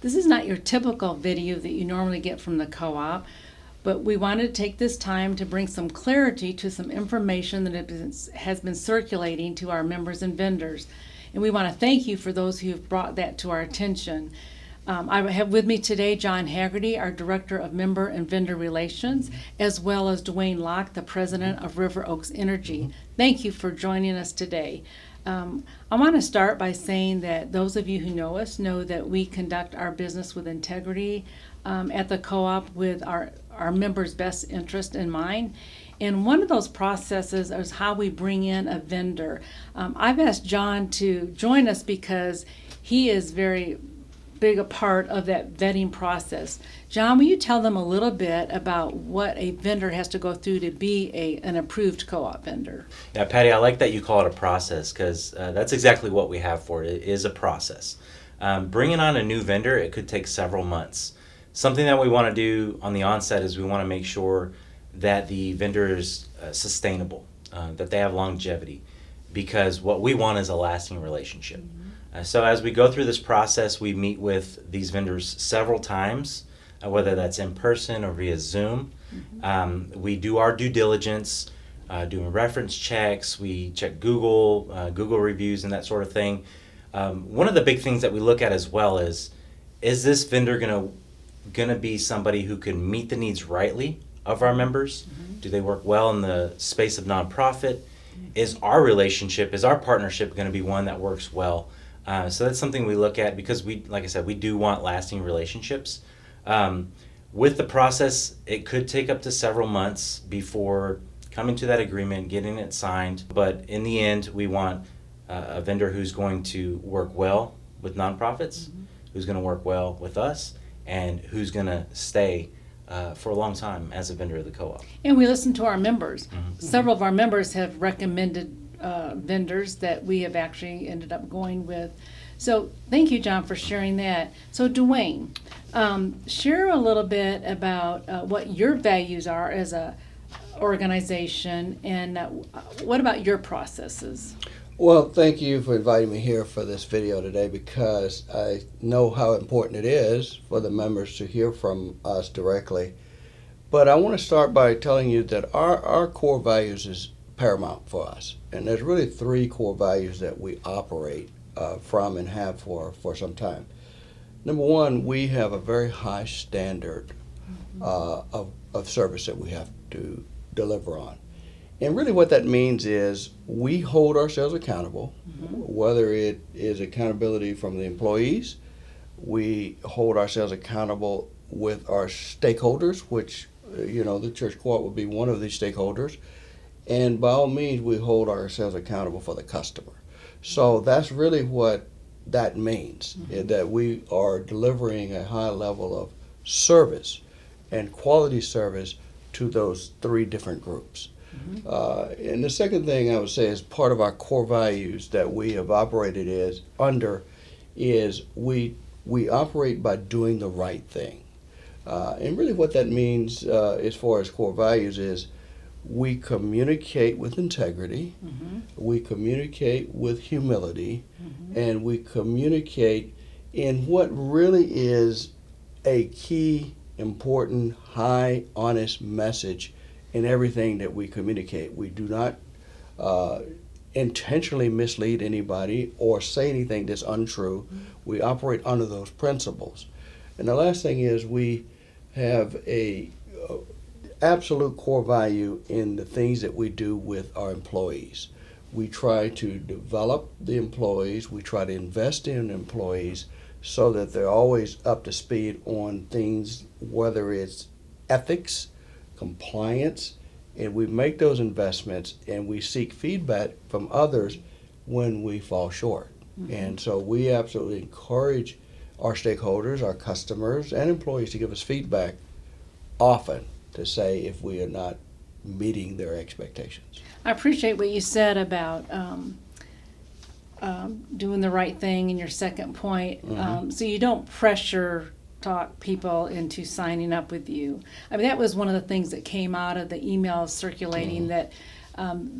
This is not your typical video that you normally get from the co-op, but we wanted to take this time to bring some clarity to some information that has been circulating to our members and vendors. And we want to thank you for those who have brought that to our attention. I have with me today John Haggerty, our Director of Member and Vendor Relations, as well as Duane Lock, the President of River Oaks Energy. Thank you for joining us today. I want to start by saying that those of you who know us know that we conduct our business with integrity at the co-op with our members' best interest in mind. And one of those processes is how we bring in a vendor. I've asked John to join us because he is very big a part of that vetting process. John, will you tell them a little bit about what a vendor has to go through to be an approved co-op vendor? Yeah, Patty, I like that you call it a process because that's exactly what we have for it. It is a process. Bringing on a new vendor, it could take several months. Something that we want to do on the onset is we want to make sure that the vendor is sustainable, that they have longevity, because what we want is a lasting relationship. So as we go through this process, we meet with these vendors several times, whether that's in person or via Zoom. We do our due diligence, doing reference checks. We check Google reviews and that sort of thing. One of the big things that we look at as well is this vendor gonna be somebody who can meet the needs rightly of our members? Do they work well in the space of nonprofit? Is our partnership going to be one that works well? So that's something we look at because like I said, we do want lasting relationships. With the process, it could take up to several months before coming to that agreement, getting it signed. But in the end, we want a vendor who's going to work well with nonprofits, who's going to work well with us, and who's going to stay for a long time as a vendor of the co-op. And we listen to our members. Several of our members have recommended vendors that we have actually ended up going with. So thank you, John, for sharing that. So Duane, share a little bit about what your values are as a organization, and what about your processes? Well, thank you for inviting me here for this video today, because I know how important it is for the members to hear from us directly. But I want to start by telling you that our core values is paramount for us. And there's really three core values that we operate from and have for some time. Number one, we have a very high standard of service that we have to deliver on. And really what that means is we hold ourselves accountable, whether it is accountability from the employees, we hold ourselves accountable with our stakeholders, which, the church co-op would be one of these stakeholders. And by all means, we hold ourselves accountable for the customer. So that's really what that means, that we are delivering a high level of service and quality service to those three different groups. And the second thing I would say is part of our core values that we have operated is we operate by doing the right thing. And really what that means as far as core values is we communicate with integrity, we communicate with humility, and we communicate in what really is a key, important, high, honest message in everything that we communicate. We do not intentionally mislead anybody or say anything that's untrue. We operate under those principles. And the last thing is we have a absolute core value in the things that we do with our employees. We try to develop the employees, we try to invest in employees so that they're always up to speed on things, whether it's ethics, compliance, and we make those investments and we seek feedback from others when we fall short. And so we absolutely encourage our stakeholders, our customers, and employees to give us feedback often to say if we are not meeting their expectations. I appreciate what you said about doing the right thing in your second point. So you don't pressure talk people into signing up with you. I mean, that was one of the things that came out of the emails circulating, that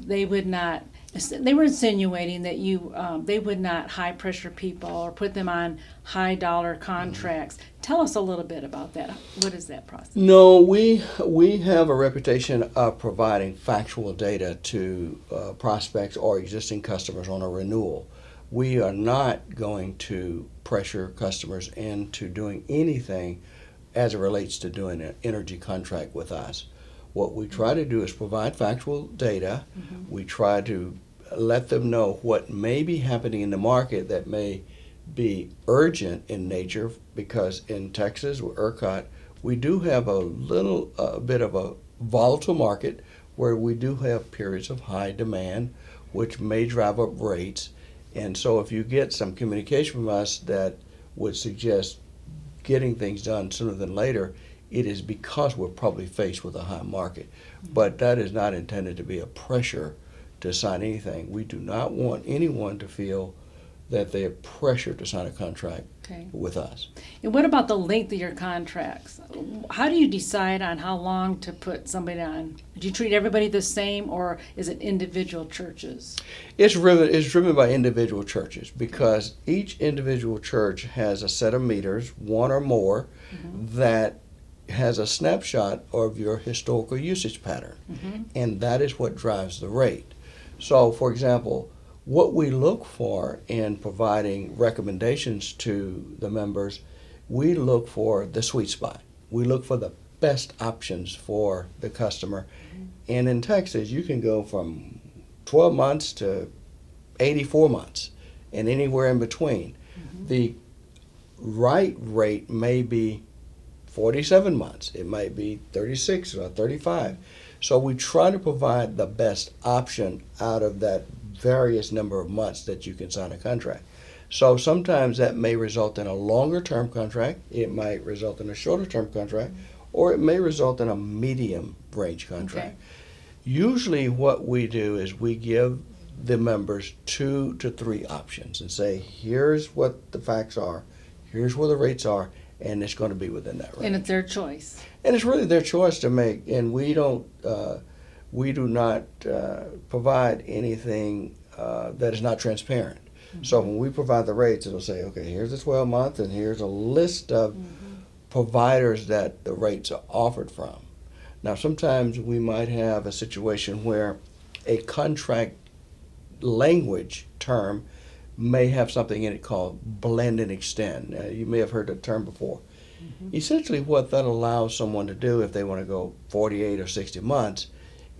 they would not They were insinuating that they would not high pressure people or put them on high dollar contracts. Tell us a little bit about that. What is that process? No, we have a reputation of providing factual data to prospects or existing customers on a renewal. We are not going to pressure customers into doing anything as it relates to doing an energy contract with us. What we try to do is provide factual data. We try to let them know what may be happening in the market that may be urgent in nature, because in Texas with ERCOT, we do have a bit of a volatile market where we do have periods of high demand, which may drive up rates. And so if you get some communication from us that would suggest getting things done sooner than later, it is because we're probably faced with a high market. But that is not intended to be a pressure to sign anything. We do not want anyone to feel that they are pressured to sign a contract with us. And what about the length of your contracts? How do you decide on how long to put somebody on? Do you treat everybody the same, or is it individual churches? It's driven by individual churches, because each individual church has a set of meters, one or more, that has a snapshot of your historical usage pattern. And that is what drives the rate. So, for example, what we look for in providing recommendations to the members, we look for the sweet spot. We look for the best options for the customer. And in Texas, you can go from 12 months to 84 months and anywhere in between. The right rate may be 47 months. It might be 36 or 35. So we try to provide the best option out of that various number of months that you can sign a contract. So sometimes that may result in a longer term contract, it might result in a shorter term contract, or it may result in a medium range contract. Usually what we do is we give the members 2 to 3 options and say, here's what the facts are, here's where the rates are, and it's going to be within that range. And it's their choice. And it's really their choice to make, and we do not provide anything that is not transparent. So when we provide the rates, it'll say, okay, here's the 12-month, and here's a list of providers that the rates are offered from. Now, sometimes we might have a situation where a contract language term may have something in it called blend and extend. You may have heard the term before. Essentially what that allows someone to do if they want to go 48 or 60 months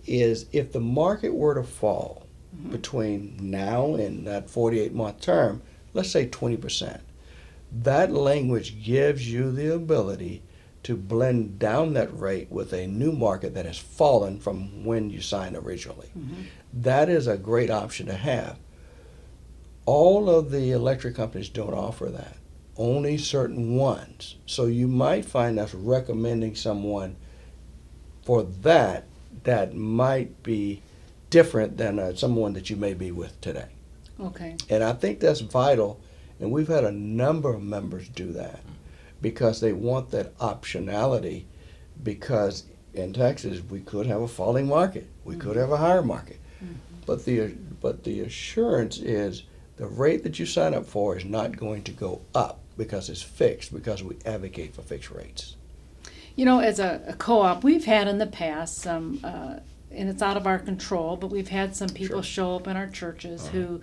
is, if the market were to fall between now and that 48-month term, let's say 20%, that language gives you the ability to blend down that rate with a new market that has fallen from when you signed originally. That is a great option to have. All of the electric companies don't offer that. Only certain ones. So you might find us recommending someone for that might be different than someone that you may be with today. Okay. And I think that's vital, and we've had a number of members do that because they want that optionality, because in Texas we could have a falling market, we could have a higher market, but the assurance is the rate that you sign up for is not going to go up because it's fixed, because we advocate for fixed rates. You know, as a co-op, we've had in the past some, and it's out of our control, but we've had some people show up in our churches who,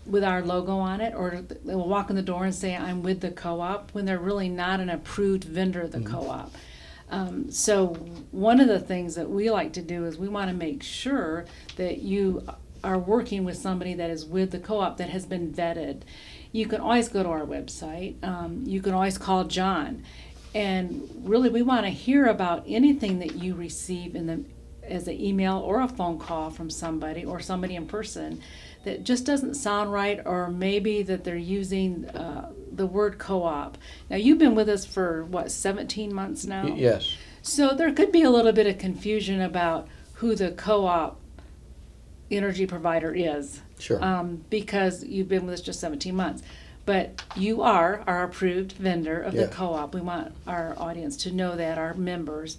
with our logo on it, or they'll walk in the door and say, I'm with the co-op, when they're really not an approved vendor of the co-op. So one of the things that we like to do is we want to make sure that you are working with somebody that is with the co-op that has been vetted. You can always go to our website. You can always call John. And really, we want to hear about anything that you receive as an email or a phone call from somebody or somebody in person that just doesn't sound right, or maybe that they're using the word co-op. Now, you've been with us for, 17 months now? Yes. So there could be a little bit of confusion about who the co-op energy provider is. Sure. Because you've been with us just 17 months. But you are our approved vendor of the Yes. co-op. We want our audience to know that, our members.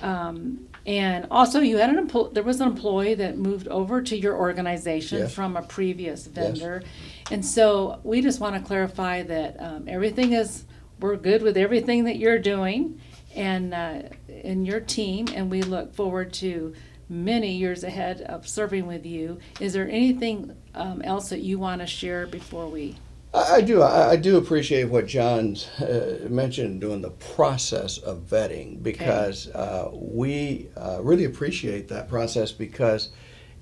And also, you had there was an employee that moved over to your organization Yes. from a previous vendor. And so we just want to clarify that we're good with everything that you're doing and in your team, and we look forward to many years ahead of serving with you. Is there anything else that you want to share before we? I do. I do appreciate what John's mentioned during the process of vetting, because we really appreciate that process, because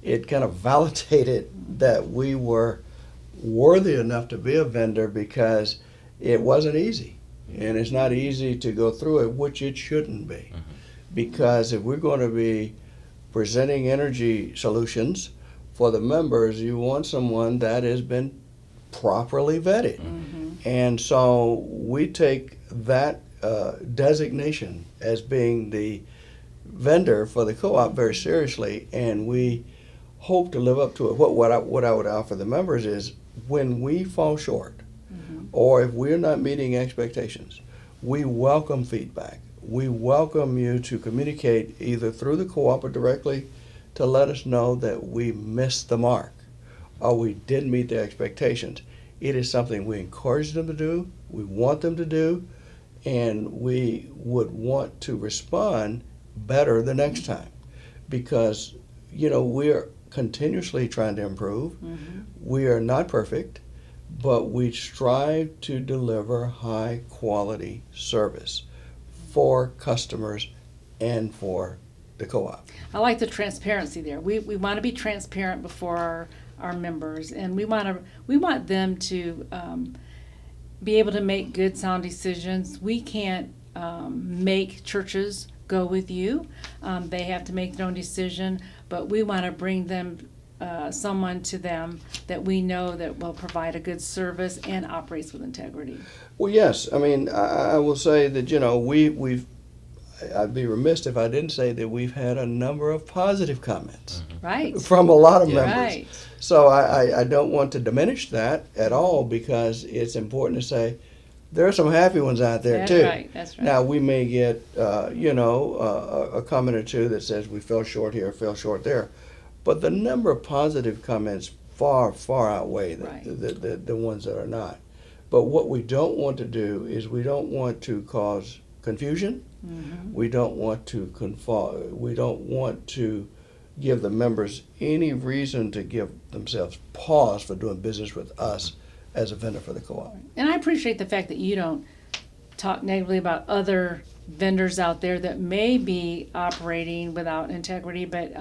it kind of validated that we were worthy enough to be a vendor, because it wasn't easy. And it's not easy to go through it, which it shouldn't be. Because if we're going to be presenting energy solutions for the members, you want someone that has been properly vetted. And so we take that designation as being the vendor for the co-op very seriously, and we hope to live up to it. What I would offer the members is, when we fall short, or if we're not meeting expectations, we welcome feedback. We welcome you to communicate either through the co-op or directly to let us know that we missed the mark or we didn't meet their expectations. It is something we encourage them to do, we want them to do, and we would want to respond better the next time, because we're continuously trying to improve. We are not perfect, but we strive to deliver high quality service for customers and for the co-op. I like the transparency there. We want to be transparent before our members, and we want them to be able to make good sound decisions. We can't make churches go with you. They have to make their own decision, but we want to bring them someone to them that we know that will provide a good service and operates with integrity. Well, yes. I mean, I will say that I'd be remiss if I didn't say that we've had a number of positive comments Right. from a lot of Yeah. members. Right. So I don't want to diminish that at all, because it's important to say there are some happy ones out there That's too. right. That's right. Now, we may get a comment or two that says we fell short here, fell short there, but the number of positive comments far outweigh Right. the ones that are not. But what we don't want to do is, we don't want to cause confusion. We don't want to we don't want to give the members any reason to give themselves pause for doing business with us as a vendor for the co-op. And I appreciate the fact that you don't talk negatively about other vendors out there that may be operating without integrity, but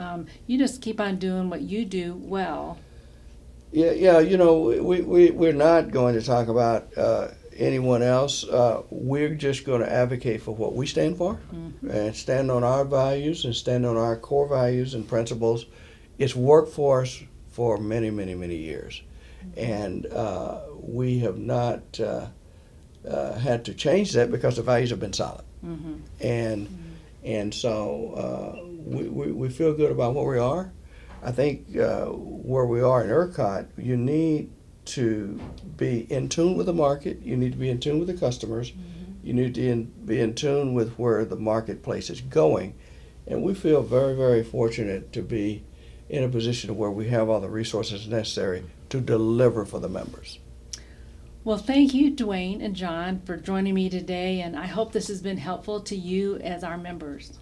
you just keep on doing what you do well. Yeah. We're not going to talk about anyone else. We're just going to advocate for what we stand for, and stand on our values and stand on our core values and principles. It's worked for us for many years, and we have not had to change that, because the values have been solid. And so we feel good about where we are. I think where we are in ERCOT, you need to be in tune with the market. You need to be in tune with the customers. You need to be in tune with where the marketplace is going. And we feel very fortunate to be in a position where we have all the resources necessary to deliver for the members. Well, thank you, Duane and John, for joining me today, and I hope this has been helpful to you as our members.